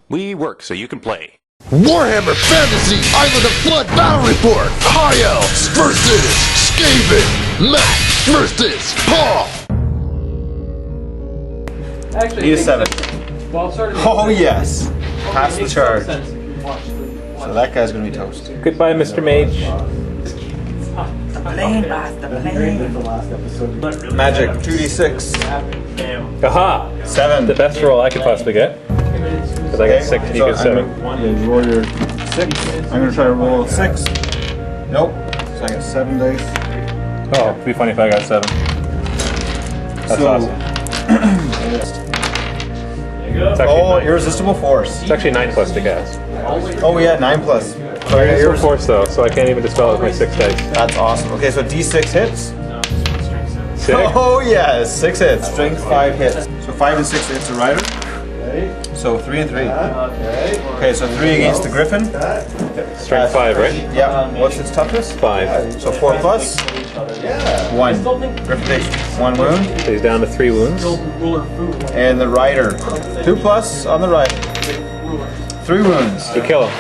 We work so you can play. Warhammer Fantasy Island of Blood Battle Report! High Elves versus Skaven! Matt versus Paul! Actually, Need a 7. Oh yes! Pass the charge. So that guy's gonna be toast. Goodbye, Mr. Mage. Magic, 2d6. Aha! 7. The best roll I could possibly get. Because I got 6 and you get 7. Roll your 6. I'm gonna try to roll a 6. Nope. So I got 7 dice. Oh, it'd be funny if I got 7. That's awesome. It's actually Oh, 9. irresistible force. It's actually 9 plus to gas. Oh yeah, 9 plus. So I got Irresistible force though, so I can't even dispel it with my 6 dice. That's awesome. Okay, so d6 hits. 6? Oh yes, 6 hits. Strength 5 hits. So 5 and 6 hits a rider. So 3 and 3. Okay, so 3 against the griffin. Strength 5, right? Yeah. What's its toughness? 5. So 4 plus. 1. Griffin takes 1 wound. So he's down to 3 wounds. And the rider. 2 plus on the rider. 3 wounds. You kill him.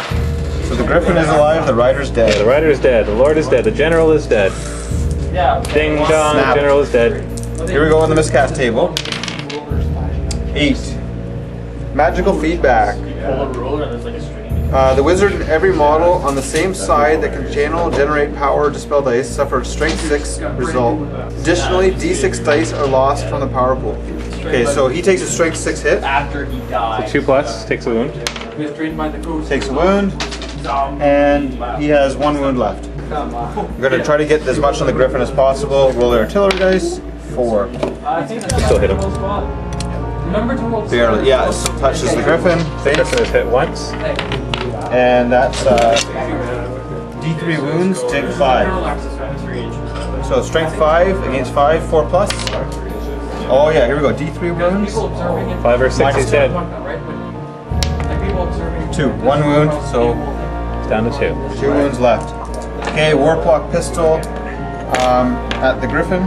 So the griffin is alive, the rider's dead. The rider is dead, the lord is dead, the general is dead. Ding dong, Snap. the general is dead. Here we go on the miscast table. 8. Magical feedback. The wizard and every model on the same side that can channel, generate power, or dispel dice suffer strength 6 result. Additionally, d6 dice are lost from the power pool. Okay, so he takes a strength 6 hit. After he dies. 2 plus, takes a wound. Takes a wound, and he has 1 wound left. I'm going to try to get as much on the griffin as possible. Roll the artillery dice. 4. Still hit him. Barely, yeah, touches the griffin. The griffin is hit once. And that's D3 wounds, take 5. So strength 5 against 5, 4 plus. Oh yeah, here we go. D3 wounds. 5 or 6, he's dead. 2. 1 wound, so It's down to 2. 2 wounds left. Okay, Warplock pistol at the griffin.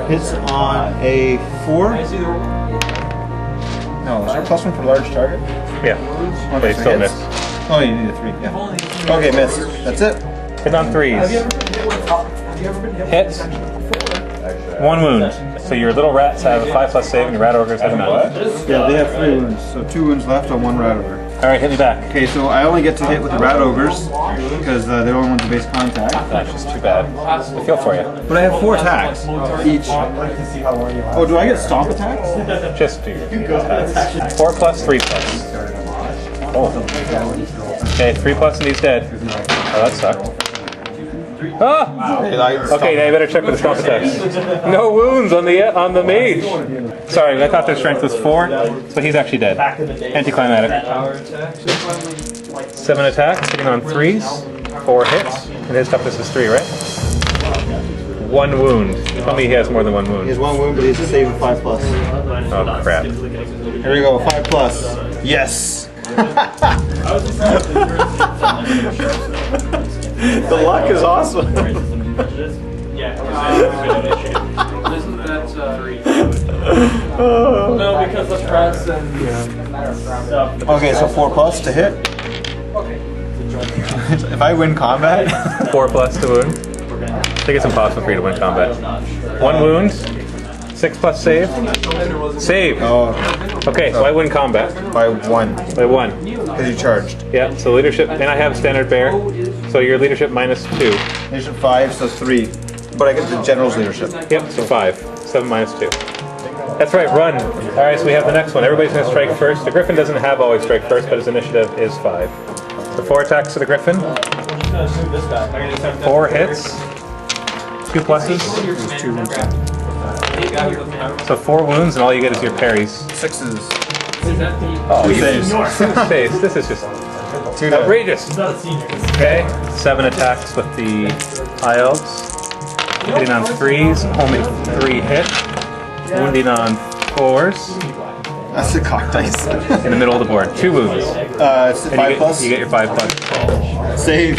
Hits on a 4. No, is there a +1 for large target? Yeah. Okay, They still hits. miss. Oh, you need a 3. Yeah. Okay, miss. That's it. Hit on 3s. Hit. 1 wound. So your little rats have a 5 plus save and your rat ogres have 9. Yeah, they have 3 wounds, so 2 wounds left on 1 rat ogre. Alright, hit me back. Okay, so I only get to hit with the rat ogres because they're the only ones with base contact. That's just too bad. I feel for you. But I have 4 attacks each. Oh, do I get stomp attacks? Just do your attacks. 4 plus, 3 plus. Oh. Okay, 3 plus and he's dead. Oh, that sucked. Ah! Okay, now you better check with the stomp attacks. No wounds on the mage. Sorry, I thought their strength was 4, so he's actually dead. Anticlimactic. 7 attacks, hitting on 3s, 4 hits, and his toughness is 3, right? 1 wound. Tell me he has more than 1 wound. He has 1 wound, but he's a save of 5 plus. Oh crap. Here we go, 5 plus. Yes! The luck is awesome. Isn't that no, because the press and stuff. Okay, so 4 plus to hit. If I win combat, 4 plus to wound. I think it's impossible for you to win combat. 1 wound. 6 plus save. Save! oh, Okay, so I win combat. by 1 By 1. because you charged. Yeah, so leadership, and I have standard bear. So your leadership minus 2. Leadership 5, so 3. But I get the general's leadership. Yep, so 5. 7 minus 2. That's right, run. Alright, so we have the next one. Everybody's going to strike first. The griffin doesn't have always strike first, but his initiative is 5. So 4 attacks to the griffin. 4 hits. 2 pluses. 2 wounds. So 4 wounds, and all you get is your parries. 6s. Oh, 2 you saves. saves. This is just 2 outrageous. Okay, 7 attacks with the High Elves. Hitting on 3s, only 3 hit. Wounding on 4s. That's the cock dice. In the middle of the board. 2 wounds. It's And 5 plus. you get your 5 plus. Save.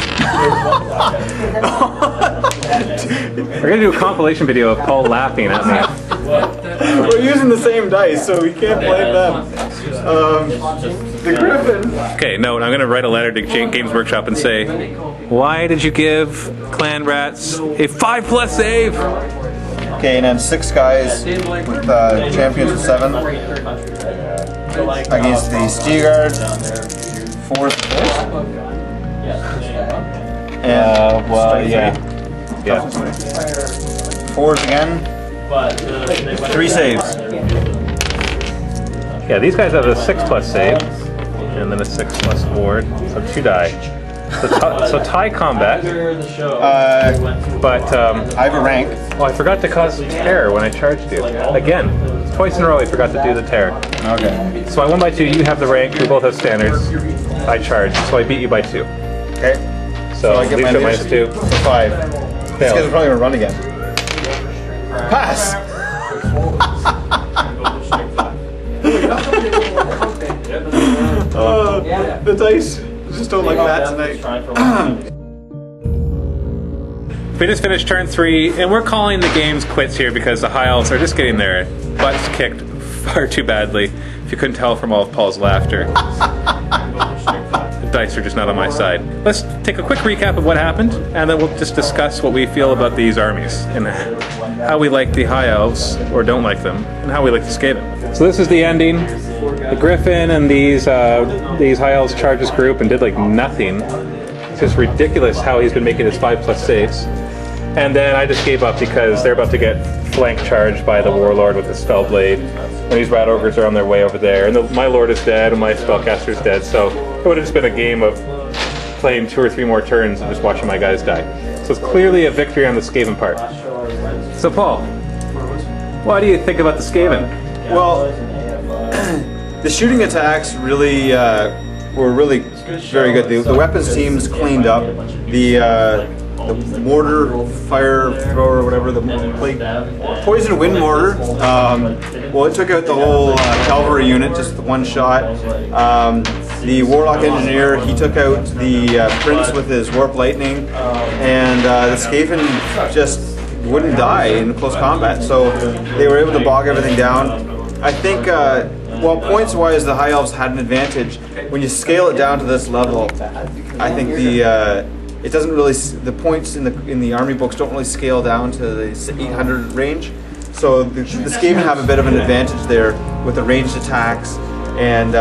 We're gonna do a compilation video of Paul laughing at me. We're using the same dice, so we can't blame them. The Griffin. Okay, no, I'm going to write a letter to Games Workshop and say, why did you give Clan Rats a 5+ save? Okay, and then 6 guys with champions of 7 against the Steelguard. 4th and Well, yeah. 4s again. 3 saves. Yeah, these guys have a 6+ save, and then a 6+ ward, so 2 die. So tie combat, but I have a rank. oh, I forgot to cause terror when I charged you. Again, twice in a row I forgot to do the terror. Okay. So I won by 2, you have the rank, we both have standards. I charged, so I beat you by 2. Okay. So I get my leadership leadership. -2. 5. These guys are probably gonna run again. Pass. The dice just don't like that tonight. We just finished turn 3, and we're calling the games quits here because the High Elves are just getting their butts kicked far too badly. If you couldn't tell from all of Paul's laughter. The dice are just not on my side. Let's take a quick recap of what happened, and then we'll just discuss what we feel about these armies, and how we like the High Elves, or don't like them, and how we like the Skaven. So this is the ending. The Griffin and these High Elves charged this group and did like nothing. It's just ridiculous how he's been making his 5+ saves. And then I just gave up because they're about to get flank charged by the Warlord with his Spellblade. And these Rat Ogres are on their way over there. And my Lord is dead and my Spellcaster is dead. So it would have just been a game of playing 2 or 3 more turns and just watching my guys die. So it's clearly a victory on the Skaven part. So Paul, what do you think about the Skaven? Well, the shooting attacks really were really very good. The weapons teams cleaned up. The mortar fire thrower, whatever, the poison wind mortar. Well, it took out the whole cavalry unit, just the 1 shot. The warlock engineer, he took out the prince with his warp lightning, and the Skaven just wouldn't die in close combat. So they were able to bog everything down. I think, well, points-wise, the High Elves had an advantage. When you scale it down to this level, I think it doesn't really, the points in the army books don't really scale down to the 800 range. So the Skaven have a bit of an advantage there with the ranged attacks. And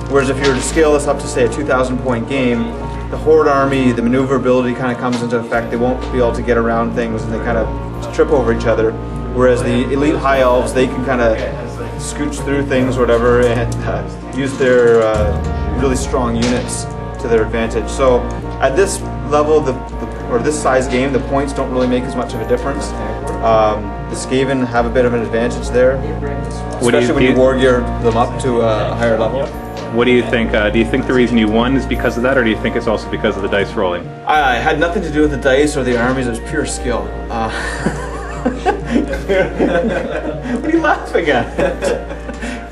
whereas if you were to scale this up to say a 2,000 point game, the Horde army, the maneuverability kind of comes into effect. They won't be able to get around things and they kind of trip over each other. Whereas the elite High Elves, they can kind of scooch through things or whatever and use their really strong units to their advantage. So at this level, or this size game, the points don't really make as much of a difference. The Skaven have a bit of an advantage there, especially when you war gear them up to a higher level. What do you think? Do you think the reason you won is because of that, or do you think it's also because of the dice rolling? I had nothing to do with the dice or the armies, it was pure skill. What are you laughing at?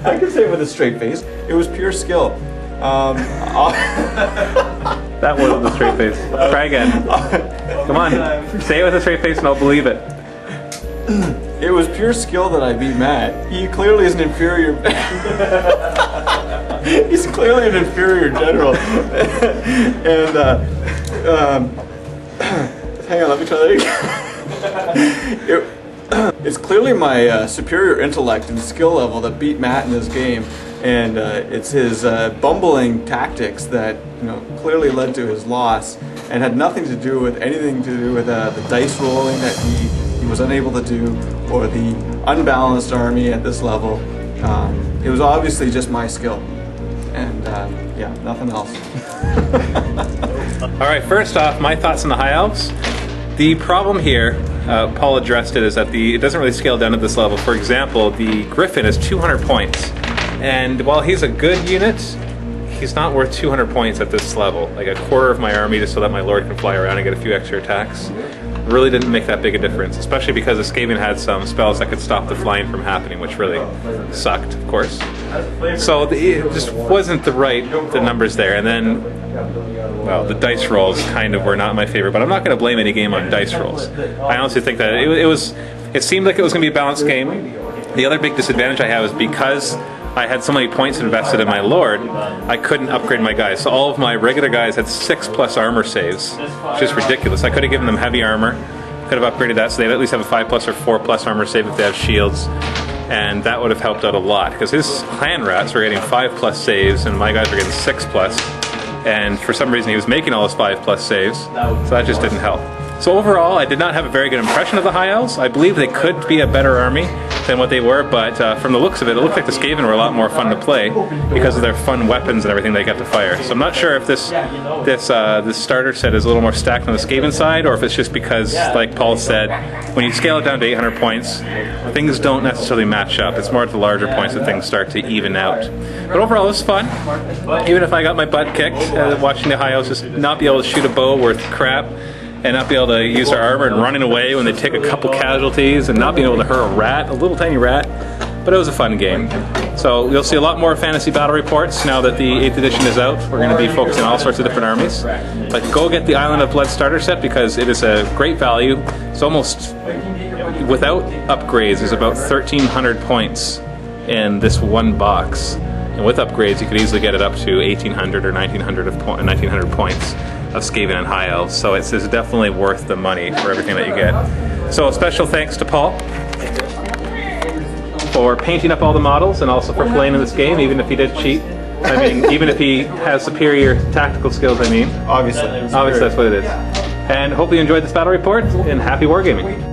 I can say it with a straight face. It was pure skill. That wasn't a straight face. Try again. Come on. Say it with a straight face and I'll believe it. It was pure skill that I beat Matt. He clearly is an inferior... He's clearly an inferior general. And, hang on, let me try that again. It's clearly my superior intellect and skill level that beat Matt in this game. And it's his bumbling tactics that clearly led to his loss and had nothing to do with anything to do with the dice rolling that he was unable to do or the unbalanced army at this level. It was obviously just my skill. And yeah, nothing else. All right, first off, my thoughts on the High Elves. The problem here, Paul addressed it, is that it doesn't really scale down at this level. For example, the Griffin is 200 points. And while he's a good unit, he's not worth 200 points at this level. Like a quarter of my army just so that my Lord can fly around and get a few extra attacks. Really didn't make that big a difference, especially because the Skaven had some spells that could stop the flying from happening, which really sucked, of course. So it just wasn't the numbers there. And then, well, the dice rolls kind of were not my favorite, but I'm not going to blame any game on dice rolls. I honestly think that it was it seemed like it was going to be a balanced game. The other big disadvantage I have is because I had so many points invested in my Lord, I couldn't upgrade my guys. So all of my regular guys had 6+ armor saves, which is ridiculous. I could have given them heavy armor, could have upgraded that so they'd at least have a 5+ or 4+ armor save if they have shields, and that would have helped out a lot because his clan rats were getting 5+ saves and my guys were getting 6+, and for some reason he was making all his 5+ saves, so that just didn't help. So overall, I did not have a very good impression of the High Elves. I believe they could be a better army than what they were, but from the looks of it, it looked like the Skaven were a lot more fun to play because of their fun weapons and everything they got to fire. So I'm not sure if this starter set is a little more stacked on the Skaven side, or if it's just because, like Paul said, when you scale it down to 800 points, things don't necessarily match up. It's more at the larger points that things start to even out. But overall, it was fun. Even if I got my butt kicked watching the High Elves just not be able to shoot a bow worth crap, and not be able to use their armor and running away when they take a couple casualties and not being able to hurt a rat, a little tiny rat. But it was a fun game. So you'll see a lot more fantasy battle reports now that the 8th edition is out. We're going to be focusing on all sorts of different armies. But go get the Island of Blood starter set because it is a great value. It's almost, without upgrades, there's about 1,300 points in this one box. And with upgrades, you could easily get it up to 1,800 or 1,900 points of Skaven and High Elves, so it's definitely worth the money for everything that you get. So a special thanks to Paul for painting up all the models and also for playing in this game, even if he did cheat. I mean, even if he has superior tactical skills, I mean. Obviously that's what it is. And hope you enjoyed this battle report, and happy wargaming.